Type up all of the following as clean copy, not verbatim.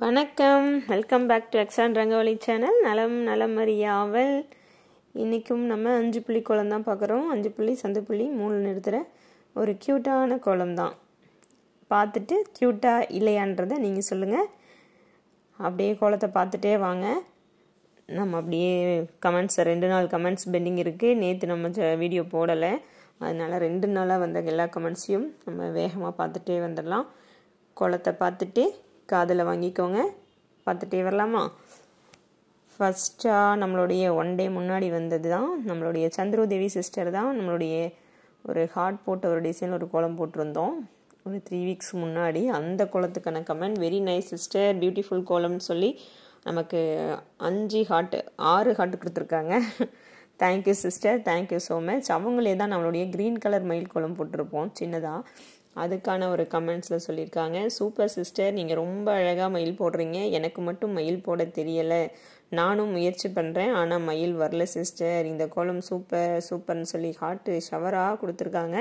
வணக்கம், welcome back to எக்ஸான் Rangavalli channel. நலம் அறியாவல். இன்றைக்கும் நம்ம 5 புள்ளி கோலம் தான் பார்க்குறோம். 5 புள்ளி சந்து புள்ளி 3 நிறுத்துகிற ஒரு க்யூட்டான கோலம் தான். பார்த்துட்டு க்யூட்டாக இல்லையான்றதை நீங்கள் சொல்லுங்கள். அப்படியே கோலத்தை பார்த்துட்டே வாங்க. நம்ம அப்படியே கமெண்ட்ஸ் 2 நாள் கமெண்ட்ஸ் பெண்டிங் இருக்குது. நேற்று நம்ம வீடியோ போடலை, அதனால் 2 நாளாக வந்த எல்லா கமெண்ட்ஸையும் நம்ம வேகமாக பார்த்துட்டே வந்துடலாம். கோலத்தை பார்த்துட்டு காதில் வாங்கிக்கோங்க. பார்த்துட்டே வரலாமா? ஃபஸ்ட்டாக நம்மளுடைய 1 டே முன்னாடி வந்தது தான் நம்மளுடைய சந்திரோதேவி சிஸ்டர் தான். நம்மளுடைய ஒரு ஹார்ட் போட்ட ஒரு டிசைன் ஒரு கோலம் போட்டிருந்தோம் ஒரு 3 வீக்ஸ் முன்னாடி. அந்த கோலத்துக்கான comment, very nice sister, beautiful கோலம்னு சொல்லி நமக்கு 6 ஹார்ட் கொடுத்துருக்காங்க. Thank you sister, thank you so much. அவங்களே தான் நம்மளுடைய க்ரீன் கலர் மயில் கோலம் போட்டிருப்போம் சின்னதாக, அதுக்கான ஒரு கமெண்ட்ஸில் சொல்லியிருக்காங்க. சூப்பர் சிஸ்டர், நீங்கள் ரொம்ப அழகாக மயில் போடுறீங்க. எனக்கு மட்டும் மயில் போட தெரியலை, நானும் முயற்சி பண்ணுறேன், ஆனால் மயில் வரல சிஸ்டர். இந்த கோலம் சூப்பர்னு சொல்லி ஹார்ட்டு ஷவராக கொடுத்துருக்காங்க.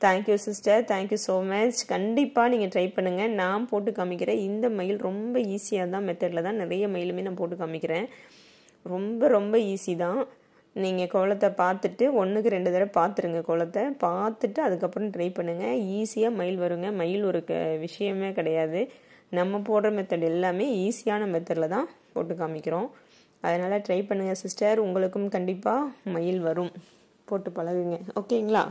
Thank you sister, thank you so much. கண்டிப்பாக நீங்கள் ட்ரை பண்ணுங்கள். நான் போட்டு காமிக்கிறேன். இந்த மயில் ரொம்ப ஈஸியாக தான் மெத்தடில் தான் நிறைய மயிலுமே நான் போட்டு காமிக்கிறேன். ரொம்ப ஈஸி தான். நீங்கள் கோலத்தை பார்த்துட்டு 1க்கு 2 தடவை பார்த்துருங்க. கோலத்தை பார்த்துட்டு அதுக்கப்புறம் ட்ரை பண்ணுங்கள். ஈஸியாக மயில் வருங்க. மயில் ஒரு விஷயமே கிடையாது. நம்ம போடுற மெத்தட் எல்லாமே ஈஸியான மெத்தடில் தான் போட்டு காமிக்கிறோம். அதனால் ட்ரை பண்ணுங்கள் சிஸ்டர். உங்களுக்கும் கண்டிப்பாக மயில் வரும். போட்டு பழகுங்க, ஓகேங்களா?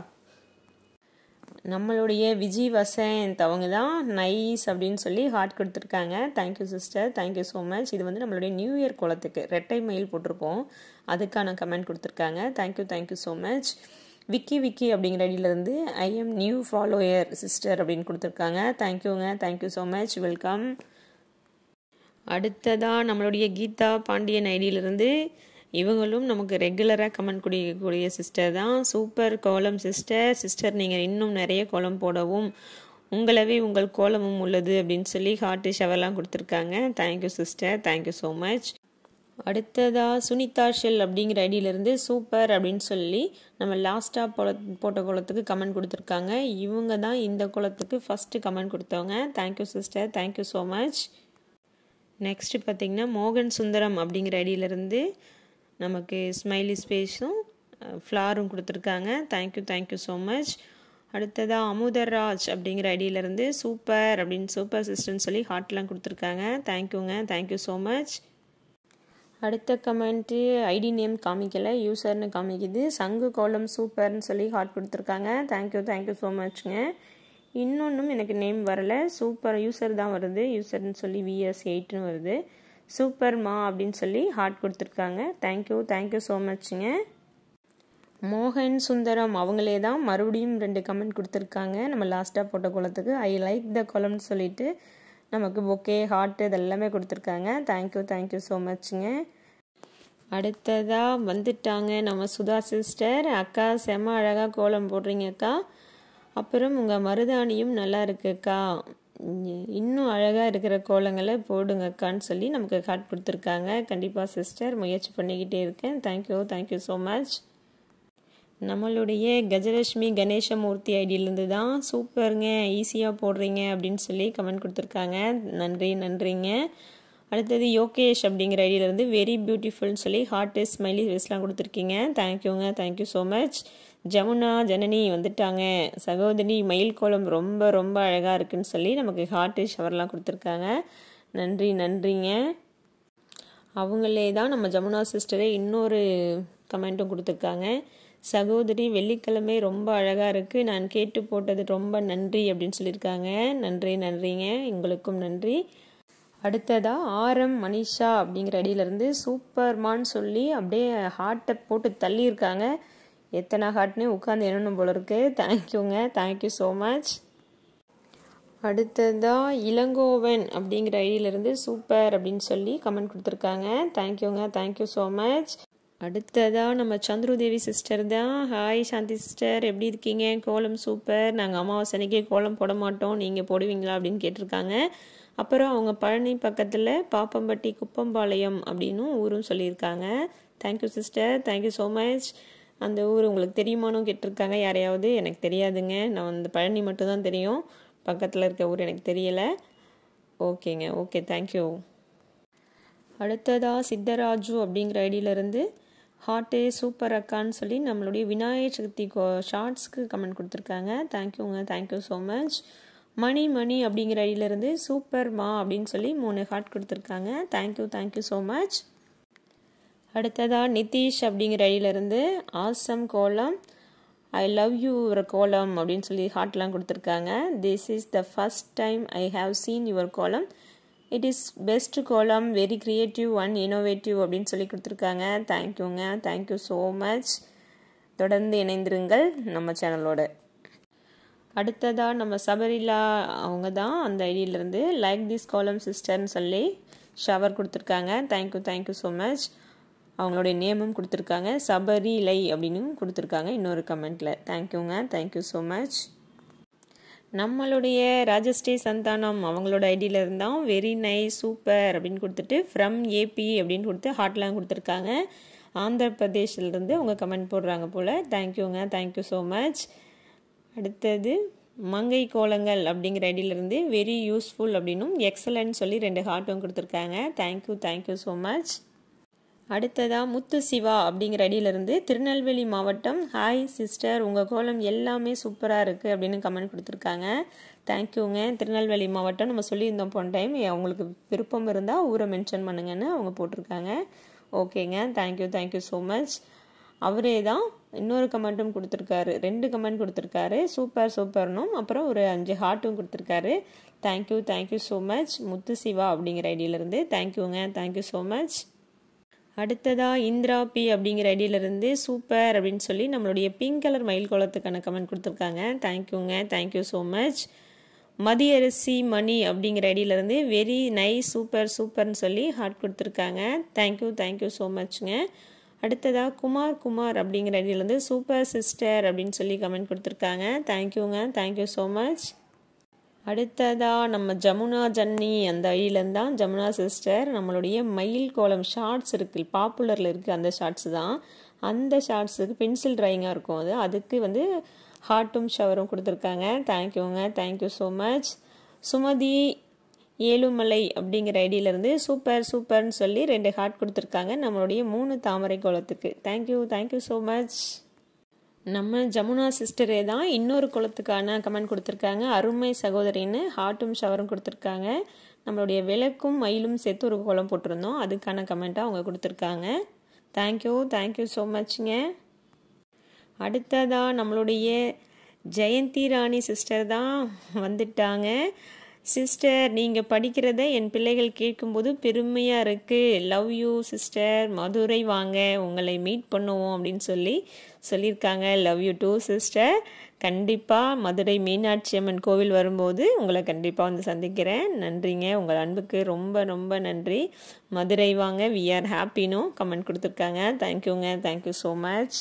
நம்மளுடைய விஜய் வசந்த் அவங்க தான் நைஸ் அப்படின்னு சொல்லி ஹார்ட் கொடுத்துருக்காங்க. Thank you sister, thank you so much. இது வந்து நம்மளுடைய நியூ இயர் கோலத்துக்கு ரெட்டை மயில் போட்டிருப்போம், அதுக்கான கமெண்ட் கொடுத்துருக்காங்க. Thank you so much. விக்கி அப்படிங்கிற ஐடியிலேருந்து I am new follower sister அப்படின்னு கொடுத்துருக்காங்க. Thank you so much, welcome. அடுத்ததாக நம்மளுடைய கீதா பாண்டியன் ஐடியிலேருந்து இவங்களும் நமக்கு ரெகுலராக கமெண்ட் கொடுக்கக்கூடிய சிஸ்டர் தான். சூப்பர் கோலம் சிஸ்டர், நீங்கள் இன்னும் நிறைய கோலம் போடவும், உங்களவே உங்கள் கோலமும் உள்ளது அப்படின்னு சொல்லி ஹார்ட்டு ஷவர்லாம் கொடுத்துருக்காங்க. Thank you sister, thank you so much. அடுத்ததாக சுனிதா ஷெல் அப்படிங்கிற ஐடியிலேருந்து சூப்பர் அப்படின்னு சொல்லி நம்ம லாஸ்ட்டாக போட்ட கோலத்துக்கு கமெண்ட் கொடுத்துருக்காங்க. இவங்க தான் இந்த கோலத்துக்கு ஃபஸ்ட்டு கமெண்ட் கொடுத்தவங்க. Thank you sister, thank you so much. Next பார்த்திங்கன்னா மோகன் சுந்தரம் அப்படிங்கிற ஐடியிலேருந்து நமக்கு ஸ்மைலி ஸ்பேஸும் ஃப்ளாரும் கொடுத்துருக்காங்க. Thank you so much. அடுத்ததாக அமுதராஜ் அப்படிங்கிற ஐடியிலேருந்து சூப்பர் சிஸ்டர்னு சொல்லி ஹார்ட்லாம் கொடுத்துருக்காங்க. Thank you so much. அடுத்த கமெண்ட்டு ஐடி நேம் காமிக்கலை, யூசர்னு காமிக்குது. சங்கு கோலம் சூப்பர்னு சொல்லி ஹார்ட் கொடுத்துருக்காங்க. Thank you so மச்ங்க. இன்னொன்றும் எனக்கு நேம் வரலை, சூப்பர் யூசர் தான் வருது. யூசர்னு சொல்லி VS8ன்னு வருது. சூப்பர்மா அப்படின்னு சொல்லி ஹார்ட் கொடுத்துருக்காங்க. தேங்க்யூ ஸோ மச்ங்க. மோகன் சுந்தரம் அவங்களே தான் மறுபடியும் 2 கமெண்ட் கொடுத்துருக்காங்க நம்ம லாஸ்ட்டாக போட்ட கோலத்துக்கு. ஐ லைக் த கோலம்னு சொல்லிட்டு நமக்கு பொக்கே ஹார்ட் இதெல்லாமே கொடுத்துருக்காங்க. தேங்க்யூ ஸோ மச்ங்க. அடுத்ததாக வந்துட்டாங்க நம்ம சுதா சிஸ்டர். அக்கா செம்ம அழகாக கோலம் போடுறீங்க அக்கா, அப்புறம் உங்கள் மருதாணியும் நல்லா இருக்குக்கா, இன்னும் அழகாக இருக்கிற கோலங்களை போடுங்கக்கான்னு சொல்லி நமக்கு ஹார்ட் கொடுத்துருக்காங்க. கண்டிப்பாக சிஸ்டர், முயற்சி பண்ணிக்கிட்டே இருக்கேன். Thank you so much. நம்மளுடைய கஜலட்சுமி கணேசமூர்த்தி ஐடியிலேருந்து தான் சூப்பருங்க, ஈஸியாக போடுறீங்க அப்படின்னு சொல்லி கமெண்ட் கொடுத்துருக்காங்க. நன்றிங்க. அடுத்தது யோகேஷ் அப்படிங்கிற ஐடியிலேருந்து வெரி பியூட்டிஃபுல்னு சொல்லி ஹார்ட் ஸ்மைலி ஃபேஸ்லாம் கொடுத்துருக்கீங்க. Thank you so much. Jamuna Janani வந்துட்டாங்க. சகோதரி மயில் கோலம் ரொம்ப அழகாக இருக்குன்னு சொல்லி நமக்கு ஹார்ட்டு ஷவர்லாம் கொடுத்துருக்காங்க. நன்றிங்க. அவங்களே தான் நம்ம ஜமுனா சிஸ்டரே இன்னொரு கமெண்ட்டும் கொடுத்துருக்காங்க. சகோதரி வெள்ளிக்கிழமை ரொம்ப அழகாக இருக்குது, நான் கேட்டு போட்டது ரொம்ப நன்றி அப்படின்னு சொல்லியிருக்காங்க. நன்றிங்க, உங்களுக்கும் நன்றி. அடுத்ததாக RM மனிஷா அப்படிங்கிற ஐடியிலேருந்து சூப்பர்மான்னு சொல்லி அப்படியே ஹார்ட்டை போட்டு தள்ளியிருக்காங்க. எத்தனை ஹார்ட்னே உட்காந்து என்னணும் போல இருக்கு. Thank you so much. அடுத்ததாக இளங்கோவன் அப்படிங்கிற ஐடியிலேருந்து சூப்பர் அப்படின்னு சொல்லி கமெண்ட் கொடுத்துருக்காங்க. Thank you so much. அடுத்ததாக நம்ம சந்திரோதேவி சிஸ்டர் தான். ஹாய் சாந்தி சிஸ்டர், எப்படி இருக்கீங்க? கோலம் சூப்பர், நாங்கள் அமாவாசை அன்னைக்கு கோலம் போட மாட்டோம், நீங்கள் போடுவீங்களா அப்படின்னு கேட்டிருக்காங்க. அப்புறம் அவங்க பழனி பக்கத்தில் பாப்பம்பட்டி குப்பம்பாளையம் அப்படின்னு ஊரும் சொல்லியிருக்காங்க. Thank you sister, thank you so much. அந்த ஊர் உங்களுக்கு தெரியுமானு கேட்டிருக்காங்க யாரையாவது. எனக்கு தெரியாதுங்க, நான் அந்த பழனி மட்டும்தான் தெரியும், பக்கத்தில் இருக்க ஊர் எனக்கு தெரியலை. ஓகேங்க, ஓகே, தேங்க்யூ. அடுத்ததாக சித்தராஜு அப்படிங்கிற ஐடியிலேருந்து ஹார்ட்டே சூப்பர் அக்கான்னு சொல்லி நம்மளுடைய விநாயகர் சதுர்த்தி ஷார்ட்ஸ்க்கு கமெண்ட் கொடுத்துருக்காங்க. தேங்க்யூங்க, தேங்க்யூ ஸோ மச். மணி அப்படிங்கிற ஐடியிலேருந்து சூப்பர் மா அப்படின்னு சொல்லி 3 ஹார்ட் கொடுத்துருக்காங்க. Thank you, thank you so much. அடுத்ததாக நிதிஷ் அப்படிங்கிற ஐடியிலேருந்து ஆசம் கோலம், ஐ லவ் யூ யுவர் கோலம் அப்படின்னு சொல்லி ஹார்ட்லாம் கொடுத்துருக்காங்க. This is the first time I have seen your கோலம், இட் இஸ் பெஸ்ட் கோலம், வெரி கிரியேட்டிவ் அண்ட் இனோவேட்டிவ் அப்படின்னு சொல்லி கொடுத்துருக்காங்க. தேங்க்யூங்க, தேங்க்யூ ஸோ மச். தொடர்ந்து இணைந்திருங்கள் நம்ம சேனலோட. அடுத்ததாக நம்ம சபரிலா அவங்க தான் அந்த ஐடியிலேருந்து லைக் திஸ் கோலம் சிஸ்டர்னு சொல்லி ஷவர் கொடுத்துருக்காங்க. Thank you, thank you so much. அவங்களுடைய நேமும் கொடுத்துருக்காங்க, சபரிலை அப்படின்னு கொடுத்துருக்காங்க இன்னொரு கமெண்ட்டில். தேங்க்யூங்க, தேங்க்யூ ஸோ மச். நம்மளுடைய ராஜஸ்ரீ சந்தானம் அவங்களோட ஐடியில் இருந்தால் வெரி நைஸ் சூப்பர் அப்படின்னு கொடுத்துட்டு ஃப்ரம் ஏபி அப்படின்னு கொடுத்து ஹார்ட்லாம் கொடுத்துருக்காங்க. ஆந்திர பிரதேஷ்லேருந்து அவங்க கமெண்ட் போடுறாங்க போல். தேங்க்யூங்க, தேங்க்யூ ஸோ மச். அடுத்தது மங்கை கோலங்கள் அப்படிங்கிற ஐடியிலேருந்து வெரி யூஸ்ஃபுல் அப்படின்னும் எக்ஸலன்ட் சொல்லி 2 ஹார்ட்டும் கொடுத்துருக்காங்க. Thank you, thank you so much. அடுத்ததாக முத்து சிவா அப்படிங்கிற ஐடியிலேருந்து திருநெல்வேலி மாவட்டம், ஹாய் சிஸ்டர் உங்கள் கோலம் எல்லாமே சூப்பராக இருக்குது அப்படின்னு கமெண்ட் கொடுத்துருக்காங்க. தேங்க்யூங்க. திருநெல்வேலி மாவட்டம் நம்ம சொல்லியிருந்தோம் போன டைம், அவங்களுக்கு விருப்பம் இருந்தால் ஊரை மென்ஷன் பண்ணுங்கன்னு அவங்க போட்டிருக்காங்க. ஓகேங்க, தேங்க்யூ, தேங்க்யூ ஸோ மச். அவரே தான் இன்னொரு கமெண்ட்டும் கொடுத்துருக்காரு, 2 கமெண்ட் கொடுத்துருக்காரு, சூப்பர் சூப்பர்னும் அப்புறம் ஒரு 5 ஹார்ட்டும் கொடுத்துருக்காரு. தேங்க்யூ, தேங்க்யூ ஸோ மச் முத்து சிவா அப்படிங்கிற ஐடியிலேருந்து. தேங்க்யூங்க, தேங்க்யூ ஸோ மச். அடுத்ததாக இந்திரா பி அப்படிங்கிற ஐடியிலேருந்து சூப்பர் அப்படின்னு சொல்லி நம்மளுடைய பிங்க் கலர் மயில் கோலத்துக்கான கமெண்ட் கொடுத்துருக்காங்க. தேங்க்யூங்க, thank you so much. Mathiyarasi Mani அப்படிங்கிற ஐடியிலேருந்து வெரி நைஸ் சூப்பர் சூப்பர்னு சொல்லி ஹார்ட் கொடுத்துருக்காங்க. தேங்க்யூ, தேங்க்யூ ஸோ மச்ங்க. அடுத்ததாக குமார் அப்படிங்கிற ஐடியிலேருந்து சூப்பர் சிஸ்டர் அப்படின்னு சொல்லி கமெண்ட் கொடுத்துருக்காங்க. தேங்க்யூங்க, தேங்க்யூ ஸோ மச். அடுத்ததாக நம்ம ஜமுனா ஜன்னி அந்த ஐடியிலேருந்து தான் ஜமுனா சிஸ்டர் நம்மளுடைய மயில் கோலம் ஷார்ட்ஸ் இருக்குது, பாப்புலரில் இருக்குது அந்த ஷார்ட்ஸ் தான். அந்த ஷார்ட்ஸுக்கு பென்சில் ட்ராயிங்காக இருக்கும், அதுக்கு வந்து ஹார்ட்டும் ஷவரும் கொடுத்துருக்காங்க. தேங்க்யூங்க, thank you so much. Sumathi Ezhumalai அப்படிங்கிற ஐடியிலேருந்து சூப்பர் சூப்பர்னு சொல்லி 2 ஹார்ட் கொடுத்துருக்காங்க நம்மளுடைய 3 தாமரை கோலத்துக்கு. Thank you, thank you so much. நம்ம ஜமுனா சிஸ்டரே தான் இன்னொரு குளத்துக்கான கமெண்ட் கொடுத்துருக்காங்க, அருமை சகோதரின்னு ஹார்ட்டும் ஷவரும் கொடுத்துருக்காங்க. நம்மளுடைய விளக்கும் மயிலும் சேர்த்து ஒரு கோலம் போட்டிருந்தோம், அதுக்கான கமெண்ட்டாக அவங்க கொடுத்துருக்காங்க. தேங்க்யூ, தேங்க்யூ ஸோ மச்ங்க. அடுத்ததாக நம்மளுடைய ஜெயந்தி ராணி சிஸ்டர் தான் வந்துட்டாங்க. சிஸ்டர் நீங்கள் படிக்கிறத என் பிள்ளைகள் கேட்கும்போது பெருமையாக இருக்குது, லவ் யூ சிஸ்டர், மதுரை வாங்க உங்களை மீட் பண்ணுவோம் அப்படின்னு சொல்லியிருக்காங்க. Love you too sister. கண்டிப்பாக மதுரை மீனாட்சி அம்மன் கோவில் வரும்போது உங்களை கண்டிப்பாக வந்து சந்திக்கிறேன். நன்றிங்க, உங்கள் அன்புக்கு ரொம்ப ரொம்ப நன்றி. மதுரை வாங்க, வி ஆர் ஹாப்பினும் கமெண்ட் கொடுத்துருக்காங்க. தேங்க்யூங்க, தேங்க்யூ ஸோ மச்.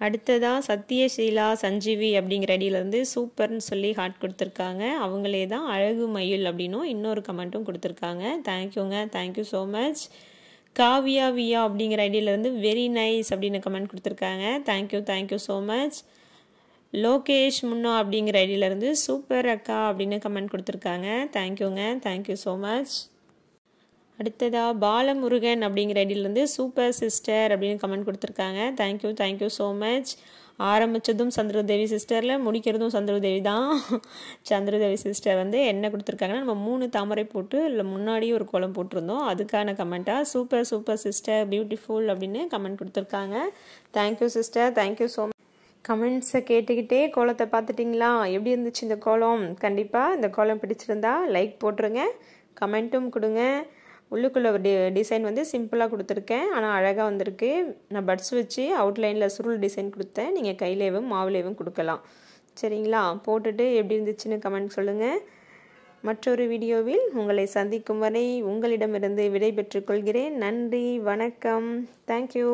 அடுத்ததாக சத்யசீலா சஞ்சீவி அப்படிங்கிற ஐடியிலேருந்து சூப்பர்னு சொல்லி ஹார்ட் கொடுத்துருக்காங்க. அவங்களே தான் அழகு மயில் அப்படின்னும் இன்னொரு கமெண்ட்டும் கொடுத்துருக்காங்க. தேங்க்யூங்க, தேங்க்யூ ஸோ மச். காவியா வியா அப்படிங்கிற ஐடியிலேருந்து வெரி நைஸ் அப்படின்னு கமெண்ட் கொடுத்துருக்காங்க. Thank you, thank you so much. Lokesh முன்னா அப்படிங்கிற ஐடியிலேருந்து சூப்பர் அக்கா அப்படின்னு கமெண்ட் கொடுத்துருக்காங்க. தேங்க்யூங்க, தேங்க்யூ ஸோ மச். அடுத்ததாக பாலமுருகன் அப்படிங்கிற ஐடியிலேருந்து சூப்பர் சிஸ்டர் அப்படின்னு கமெண்ட் கொடுத்துருக்காங்க. Thank you, thank you so much. ஆரம்பித்ததும் சந்திரதேவி சிஸ்டரில் முடிக்கிறதும் சந்திரதேவி தான். சந்திரதேவி சிஸ்டர் வந்து என்ன கொடுத்துருக்காங்கன்னா, நம்ம 3 தாமரை போட்டு இல்லை முன்னாடியே ஒரு கோலம் போட்டிருந்தோம், அதுக்கான கமெண்ட்டாக சூப்பர் சூப்பர் சிஸ்டர் பியூட்டிஃபுல் அப்படின்னு கமெண்ட் கொடுத்துருக்காங்க. Thank you sister, thank you so much. கமெண்ட்ஸை கேட்டுக்கிட்டே கோலத்தை பார்த்துட்டிங்களா, எப்படி இருந்துச்சு இந்த கோலம்? கண்டிப்பாக இந்த கோலம் பிடிச்சிருந்தா லைக் போட்டுருங்க, கமெண்ட்டும் கொடுங்க. உள்ளுக்குள்ளே டிசைன் வந்து சிம்பிளாக கொடுத்துருக்கேன், ஆனால் அழகாக வந்திருக்கு. நான் பட்ஸ் வச்சு அவுட்லைனில் சுருள் டிசைன் கொடுத்தேன், நீங்கள் கையிலேவும் மாவுலேயும் கொடுக்கலாம். சரிங்களா? போட்டுட்டு எப்படி இருந்துச்சுன்னு கமெண்ட் சொல்லுங்கள். மற்றொரு வீடியோவில் உங்களை சந்திக்கும் வரை உங்களிடமிருந்து விடை பெற்றுக் கொள்கிறேன். நன்றி, வணக்கம், தேங்க்யூ.